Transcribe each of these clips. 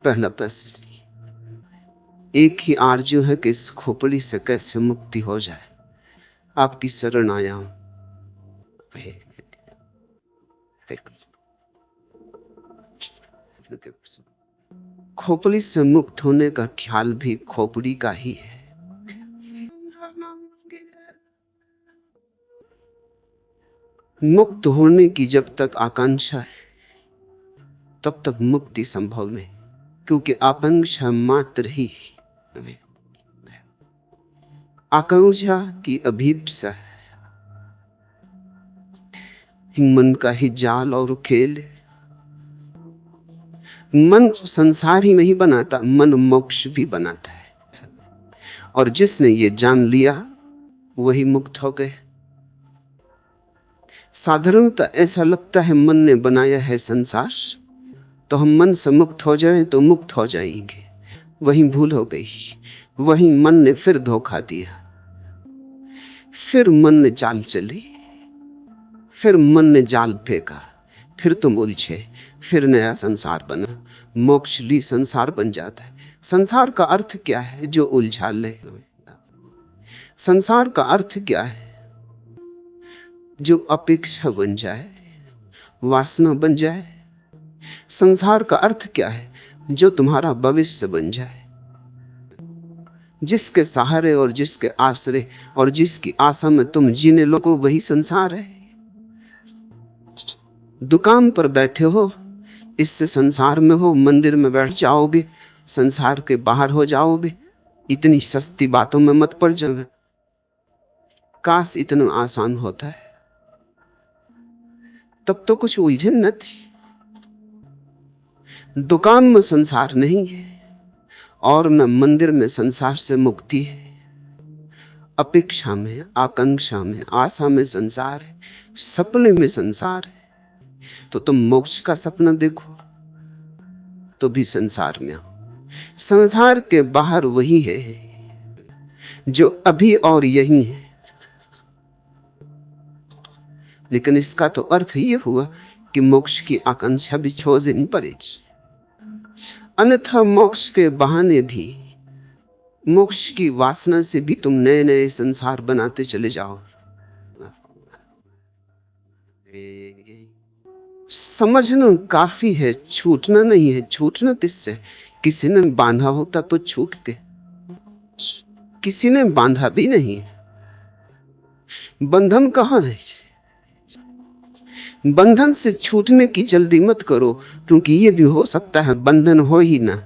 पहला प्रश्न, एक ही आरजू है कि इस खोपड़ी से कैसे मुक्ति हो जाए। आपकी शरण आया हूं। खोपड़ी से मुक्त होने का ख्याल भी खोपड़ी का ही है। मुक्त होने की जब तक आकांक्षा है तब तक मुक्ति संभव नहीं, क्योंकि आकांक्षा मात्र ही आकांक्षा की अभीप्सा है, मन का ही जाल और खेल। मन संसार ही नहीं बनाता, मन मोक्ष भी बनाता है। और जिसने ये जान लिया वही मुक्त हो गए। साधारणतः ऐसा लगता है मन ने बनाया है संसार, तो हम मन से मुक्त हो जाए तो मुक्त हो जाएंगे। वही भूल हो गई, वही मन ने फिर धोखा दिया। फिर मन ने चाल चली, फिर मन ने जाल फेंका, फिर तुम उलझे, फिर नया संसार बना। मोक्षली संसार बन जाता है। संसार का अर्थ क्या है? जो उलझा ले। संसार का अर्थ क्या है? जो अपेक्षा बन जाए, वासना बन जाए। संसार का अर्थ क्या है? जो तुम्हारा भविष्य बन जाए। जिसके सहारे और जिसके आश्रय और जिसकी आशा में तुम जीने लगो, वही संसार है। दुकान पर बैठे हो, इससे संसार में हो। मंदिर में बैठ जाओगे, संसार के बाहर हो जाओगे। इतनी सस्ती बातों में मत पड़ जाओगे। काश इतना आसान होता है, तब तो कुछ उलझन न थी। दुकान में संसार नहीं है और न मंदिर में संसार से मुक्ति है। अपेक्षा में, आकांक्षा में, आशा में संसार है, सपने में संसार है। तो तुम मोक्ष का सपना देखो तो भी संसार में हो। संसार के बाहर वही है जो अभी और यही है। लेकिन इसका तो अर्थ ये हुआ कि मोक्ष की आकांक्षा भी छोड़नी पड़ेगी, अन्यथा मोक्ष के बहाने भी, मोक्ष की वासना से भी तुम नए नए संसार बनाते चले जाओ। समझना काफी है, छूटना नहीं है। छूटना किससे? किसी ने बांधा होता तो छूटते, किसी ने बांधा भी नहीं। बंधन कहां है? बंधन से छूटने की जल्दी मत करो, क्योंकि यह भी हो सकता है बंधन हो ही ना,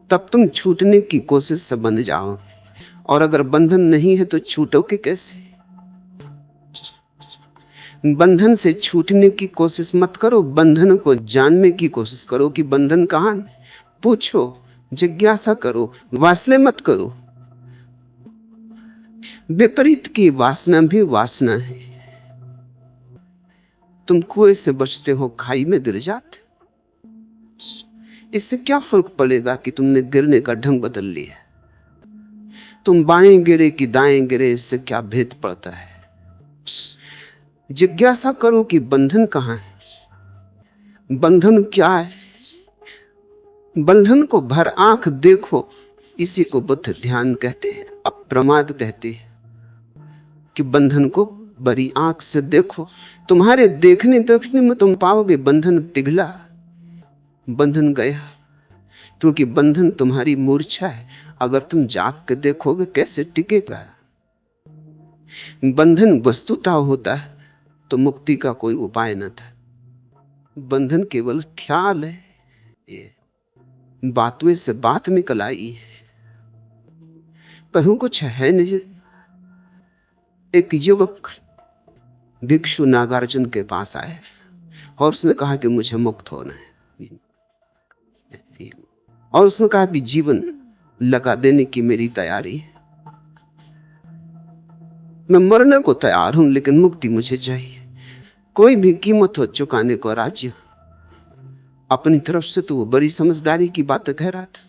तब तुम छूटने की कोशिश से बंध जाओ। और अगर बंधन नहीं है तो छूटोगे कैसे? बंधन से छूटने की कोशिश मत करो, बंधन को जानने की कोशिश करो कि बंधन कहां है। पूछो, जिज्ञासा करो, वासना मत करो। विपरीत की वासना भी वासना है। तुम कुएं से बचते हो, खाई में गिर जाते। इससे क्या फर्क पड़ेगा कि तुमने गिरने का ढंग बदल लिया? तुम बाएं गिरे कि दाएं गिरे, इससे क्या भेद पड़ता है? जिज्ञासा करो कि बंधन कहां है, बंधन क्या है। बंधन को भर आंख देखो, इसी को बुद्ध ध्यान कहते हैं, अप्रमाद कहते हैं कि बंधन को बड़ी आंख से देखो। तुम्हारे देखने देखने में तुम पाओगे बंधन पिघला, बंधन गया, क्योंकि बंधन तुम्हारी मूर्छा है। अगर तुम जाग के देखोगे कैसे टिकेगा? बंधन वस्तुता होता है तो मुक्ति का कोई उपाय न था। बंधन केवल ख्याल है। ये बातों से बात निकल आई है, पर कुछ है नहीं। एक युवक भिक्षु नागार्जुन के पास आए और उसने कहा कि मुझे मुक्त होना है। और उसने कहा कि जीवन लगा देने की मेरी तैयारी है, मैं मरने को तैयार हूं, लेकिन मुक्ति मुझे चाहिए। कोई भी कीमत हो चुकाने को राजी। अपनी तरफ से तो वो बड़ी समझदारी की बात कह रहा था।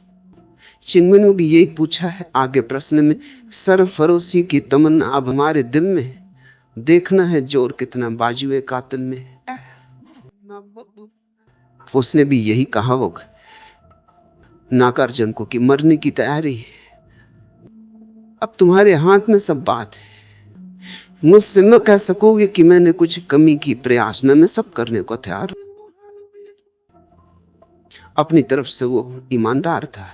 चिन्मय ने भी यही पूछा है आगे प्रश्न में, सरफरोशी की तमन्ना अब हमारे दिल में है, देखना है जोर कितना बाजुए कातिल में। उसने भी यही कहा होगा नागार्जुन को कि मरने की तैयारी है, अब तुम्हारे हाथ में सब बात है। मुझसे न कह सकोगे कि मैंने कुछ कमी की, प्रयास में मैं सब करने को तैयार हूं। अपनी तरफ से वो ईमानदार था,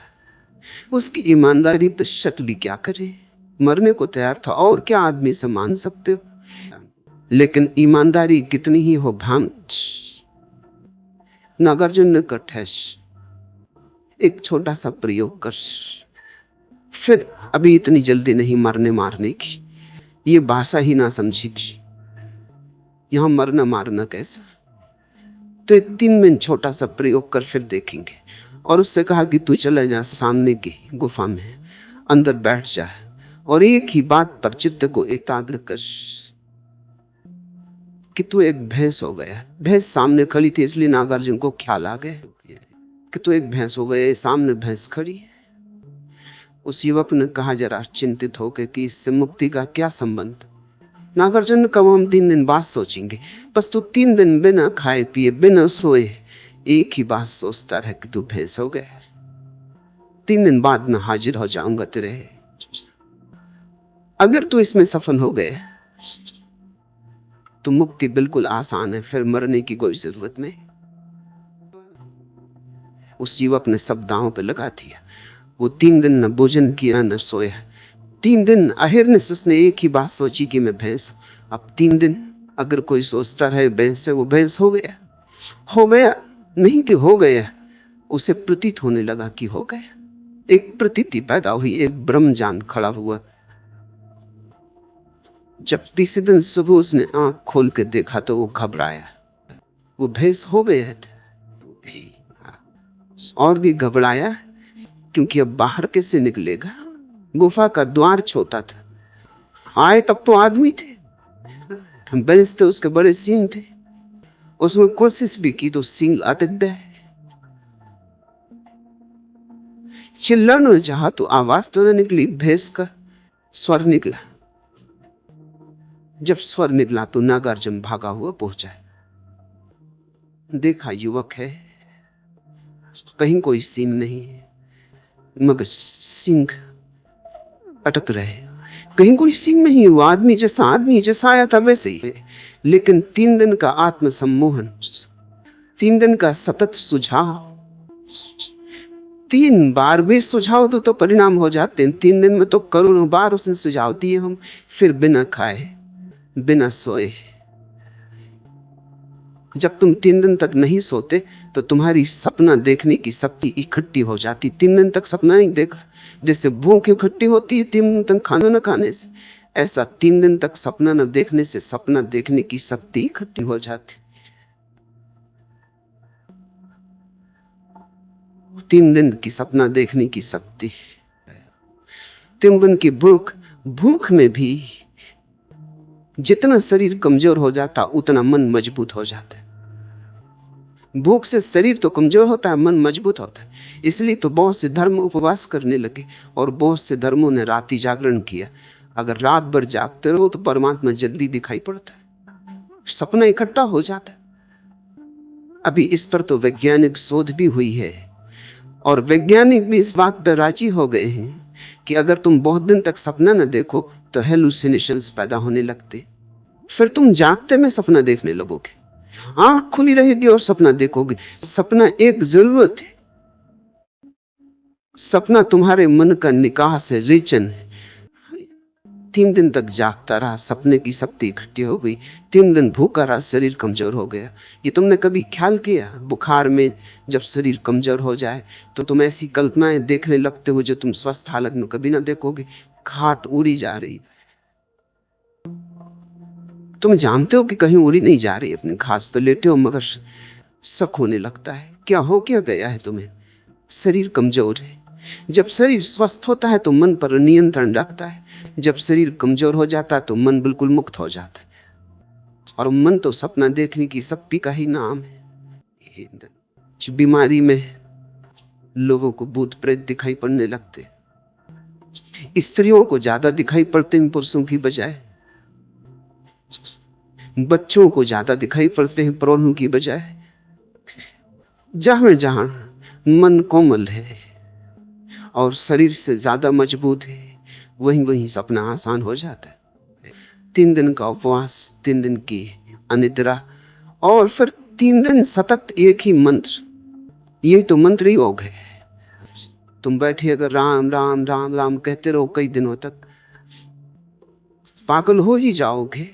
उसकी ईमानदारी पे शक्ल क्या करे, मरने को तैयार था, और क्या आदमी से मान सकते हो। लेकिन ईमानदारी कितनी ही हो भ्रांत, नागार्जुन ने कठैश एक छोटा सा प्रयोग कर, फिर अभी इतनी जल्दी नहीं मरने मारने की, ये भाषा ही ना समझेगी, यहां मरना मारना कैसा। तो 3 दिन छोटा सा प्रयोग कर, फिर देखेंगे। और उससे कहा कि तू चला जा सामने की गुफा में, अंदर बैठ जा और एक ही बात पर चित्त को एकाग्र कर कि तू एक भैंस हो गया। भैंस सामने खड़ी थी, इसलिए नागार्जुन को ख्याल आ गया कि तू एक भैंस हो गया, सामने भैंस खड़ी। उस युवक ने कहा जरा चिंतित होकर कि इससे मुक्ति का क्या संबंध। नागार्जुन ने कहा हम 3 दिन बाद सोचेंगे, बस तू 3 दिन बिना खाए पिए बिना सोए एक ही बात सोचता रहे कि तू भैंस हो गया। 3 दिन बाद मैं हाजिर हो जाऊंगा तेरे। अगर तू इसमें सफल हो गए तो मुक्ति बिल्कुल आसान है, फिर मरने की कोई जरूरत नहीं। उस युवक ने सब दांव पे लगा दिया। वो 3 दिन न भोजन किया न सोया। 3 दिन अहिर्निश उसने एक ही बात सोची कि मैं भैंस। अब 3 दिन अगर कोई सोचता रहे भैंस से, वो भैंस हो गया। हो गया नहीं कि हो गया, उसे प्रतीत होने लगा कि हो गया। एक प्रतीति पैदा हुई, एक ब्रह्म ज्ञान खड़ा हुआ। जब तीसरे दिन सुबह उसने आंख खोल के देखा तो वो घबराया, वो भैंस हो गया था। और भी घबराया क्योंकि अब बाहर कैसे निकलेगा, गुफा का द्वार छोटा था। आए तब तो आदमी थे, भैंस थे, उसके बड़े सींग थे। उसने कोशिश भी की तो सींग आते गए। चिल्लाना चाहा तो आवाज तो न निकली, भैंस का स्वर निकला। जब स्वर निकला तो नागार्जुन भागा हुआ पहुंचा। देखा युवक है, कहीं कोई सींग नहीं है, मगर सींग अटक रहे। कहीं कोई सींग नहीं, वो आदमी जैसा आया था वैसे ही। लेकिन 3 दिन का आत्मसम्मोहन, 3 दिन का सतत सुझाव, 3 बार भी सुझाव तो परिणाम हो जाते हैं। 3 दिन में तो करोड़ों बार उसने सुझाव दिए हम, फिर बिना खाए बिना सोए। जब तुम 3 दिन तक नहीं सोते तो तुम्हारी सपना देखने की शक्ति इकट्ठी हो जाती। 3 दिन तक सपना नहीं देखा, जैसे भूख इकट्ठी होती है 3 दिन तक खाना न खाने से, ऐसा 3 दिन तक सपना न देखने से सपना देखने की शक्ति इकट्ठी हो जाती। 3 दिन की सपना देखने की शक्ति। 3 दिन की भूख में भी जितना शरीर कमजोर हो जाता उतना मन मजबूत हो जाता है। भूख से शरीर तो कमजोर होता है, मन मजबूत होता है। इसलिए तो बहुत से धर्म उपवास करने लगे और बहुत से धर्मों ने रात्रि जागरण किया। अगर रात भर जागते रहो तो परमात्मा जल्दी दिखाई पड़ता है, सपना इकट्ठा हो जाता है। अभी इस पर तो वैज्ञानिक शोध भी हुई है और वैज्ञानिक भी इस बात पर राजी हो गए हैं कि अगर तुम बहुत दिन तक सपना न देखो तो हेलुसिनेशंस पैदा होने लगते, फिर तुम जागते में सपना देखने लगोगे। आंख खुली रहेगी और सपना देखोगे। सपना एक जरूरत है, सपना तुम्हारे मन का निकास है, रिचन है। 3 दिन तक जागता रहा, सपने की शक्ति इकट्ठी हो गई। 3 दिन भूखा रहा, शरीर कमजोर हो गया। ये तुमने कभी ख्याल किया, बुखार में जब शरीर कमजोर हो जाए तो तुम ऐसी कल्पनाएं देखने लगते हो जो तुम स्वस्थ हालत में कभी ना देखोगे। खाट उड़ी जा रही, तुम जानते हो कि कहीं उड़ी नहीं जा रही, अपनी घास तो लेटे हो मगर शक होने लगता है। क्या हो क्या गया है तुम्हें? शरीर कमजोर है। जब शरीर स्वस्थ होता है तो मन पर नियंत्रण रखता है, जब शरीर कमजोर हो जाता है तो मन बिल्कुल मुक्त हो जाता है। और मन तो सपना देखने की शक्ति का ही नाम है। बीमारी में लोगों को भूत प्रेत दिखाई पड़ने लगते, स्त्रियों को ज्यादा दिखाई पड़ते हैं पुरुषों की बजाय, बच्चों को ज्यादा दिखाई पड़ते हैं प्रौढ़ों की बजाय। जहां जहां मन कोमल है और शरीर से ज्यादा मजबूत है, वहीं वहीं सपना आसान हो जाता है। 3 दिन का उपवास, 3 दिन की अनिद्रा, और फिर 3 दिन सतत एक ही मंत्र। ये तो मंत्र योग है। तुम बैठे अगर राम राम राम राम कहते रहो कई दिनों तक, पागल हो ही जाओगे।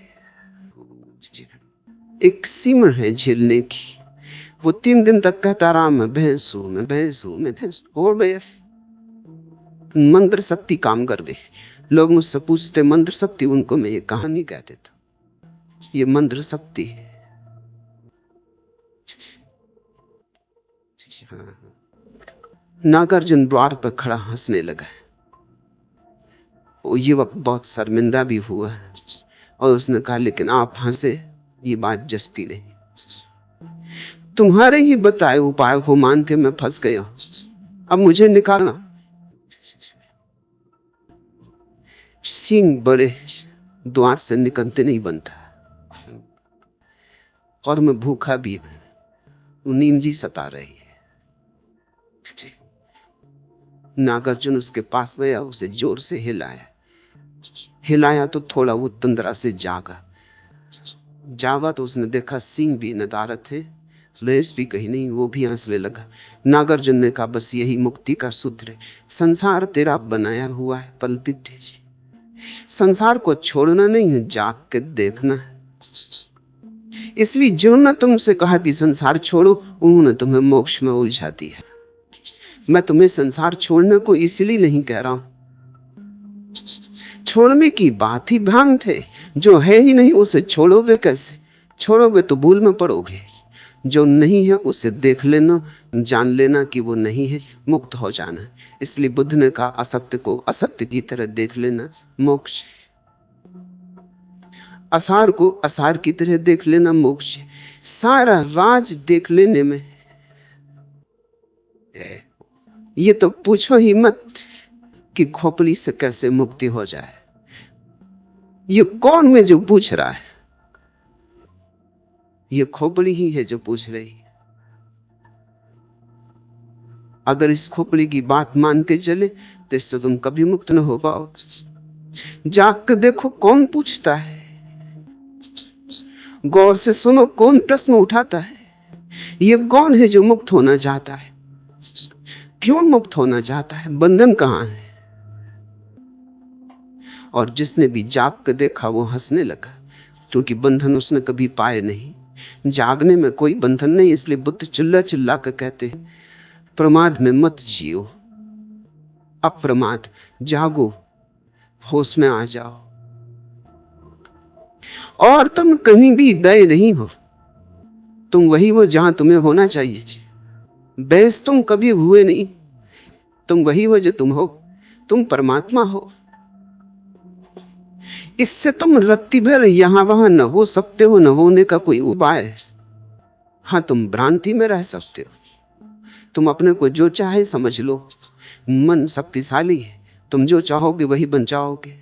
एक सीमा है झेलने की। वो 3 दिन तक कहता रहा मैं भैंस हूं, मैं भैंस हूं, मैं भैंस। और भैया मंत्र शक्ति काम कर गई। लोग मुझसे पूछते मंत्र शक्ति, उनको मैं ये कहानी कह देता, ये मंत्र शक्ति है। नागार्जुन द्वार पर खड़ा हंसने लगा। वो युवक बहुत शर्मिंदा भी हुआ और उसने कहा लेकिन आप हंसे, ये बात जचती नहीं। तुम्हारे ही बताए उपाय को मान के मैं फंस गया, अब मुझे निकालना। सींग बड़े द्वार से निकलते नहीं बनता, और मैं भूखा भी हूं, नींद जी सता रही है। नागार्जुन उसके पास गया, उसे जोर से हिलाया तो थोड़ा वो तंद्रा से जागा तो उसने देखा सींग भी नदारत है, लेस भी कहीं नहीं। वो भी हंसने लगा। नागार्जुन ने कहा बस यही मुक्ति का सूत्र है। संसार तेरा बनाया हुआ है पलपित जी, संसार को छोड़ना नहीं है, जाग के देखना है। इसलिए जो न तुमसे कहा कि संसार छोड़ो, उन्होंने तुम्हें मोक्ष में उलझा दिया। मैं तुम्हें संसार छोड़ने को इसलिए नहीं कह रहा हूं, छोड़ने की बात ही भ्रांत है। जो है ही नहीं उसे छोड़ोगे कैसे? छोड़ोगे तो भूल में पड़ोगे। जो नहीं है उसे देख लेना, जान लेना कि वो नहीं है, मुक्त हो जाना। इसलिए बुद्ध ने कहा असत्य को असत्य की तरह देख लेना मोक्ष, असार को असार की तरह देख लेना मोक्ष। सारा राज देख लेने में ये तो पूछो ही मत कि खोपड़ी से कैसे मुक्ति हो जाए। ये कौन है जो पूछ रहा है? ये खोपड़ी ही है जो पूछ रही है। अगर इस खोपड़ी की बात मान के चले तो इससे तुम कभी मुक्त न हो पाओ। जाग के देखो कौन पूछता है, गौर से सुनो कौन प्रश्न उठाता है। ये कौन है जो मुक्त होना चाहता है? क्यों मुक्त होना चाहता है? बंधन कहां है? और जिसने भी जाग के देखा वो हंसने लगा, क्योंकि बंधन उसने कभी पाए नहीं। जागने में कोई बंधन नहीं। इसलिए बुद्ध चिल्ला चिल्ला कर कहते हैं प्रमाद में मत जियो, अप्रमाद जागो, होश में आ जाओ। और तुम कहीं भी गए नहीं हो, तुम वही हो जहां तुम्हें होना चाहिए। बेस तुम कभी हुए नहीं, तुम वही हो जो तुम हो, तुम परमात्मा हो। इससे तुम रत्ती भर यहां वहां न हो सकते हो, न होने का कोई उपाय है। हाँ, तुम भ्रांति में रह सकते हो, तुम अपने को जो चाहे समझ लो। मन शक्तिशाली है, तुम जो चाहोगे वही बन जाओगे।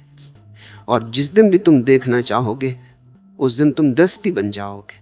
और जिस दिन भी तुम देखना चाहोगे उस दिन तुम दृष्टि बन जाओगे।